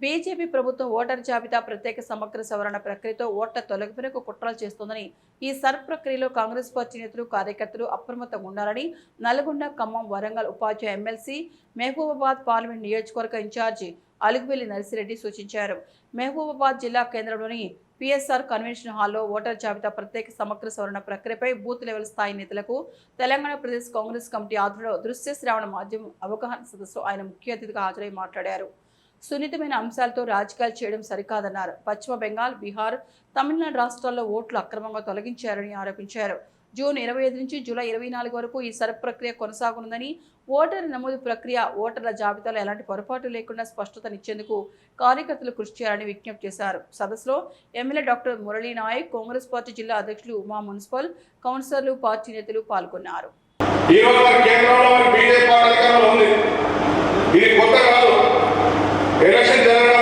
BJP ప్రభుత్వం voter జాబితా ప్రత్యేక సమగ్ర సవరణ ప్రక్రియతో ఓట్ల తొలగింపునకు కుట్రలు చేస్తోందని, ఈ సర్ ప్రక్రియలో కాంగ్రెస్ పార్టీ నేతలు, కార్యకర్తలు అప్రమత్తంగా ఉండాలని నల్గొండ, ఖమ్మం, వరంగల్ ఉపాధ్యాయ ఎమ్మెల్సీ, మహబూబాబాద్ పార్లమెంట్ నియోజకవర్గ ఇన్ఛార్జి అలుగుబెల్లి నర్సిరెడ్డి సూచించారు. మహబూబాబాద్ జిల్లా కేంద్రంలోని పిఎస్ఆర్ కన్వెన్షన్ హాల్లో ఓటర్ జాబితా ప్రత్యేక సమగ్ర సవరణ ప్రక్రియపై బూత్ లెవెల్ స్థాయి నేతలకు తెలంగాణ ప్రదేశ్ కాంగ్రెస్ కమిటీ ఆధ్వర్యంలో దృశ్య శ్రావణ మాధ్యమం అవగాహన సదస్సులో ఆయన ముఖ్య అతిథిగా హాజరై మాట్లాడారు. సున్నితమైన అంశాలతో రాజకీయాలు చేయడం సరికాదన్నారు. పశ్చిమ బెంగాల్, బీహార్, తమిళనాడు రాష్ట్రాల్లో ఓట్లు అక్రమంగా తొలగించారని ఆరోపించారు. జూన్ 25 నుంచి జూలై 24 వరకు ఈ సర్ ప్రక్రియ కొనసాగనుందని, ఓటర్ నమోదు ప్రక్రియ, ఓటర్ల జాబితాలో ఎలాంటి పొరపాటు లేకుండా స్పష్టతనిచ్చేందుకు కార్యకర్తలు కృషి చేయాలని విజ్ఞప్తి చేశారు. సదస్సులో MLA doctor Murali Naik, Congress party జిల్లా అధ్యక్షులు ఉమా, మున్సిపల్ కౌన్సిలర్లు, పార్టీ నేతలు పాల్గొన్నారు. ఎలక్షన్ జరగడం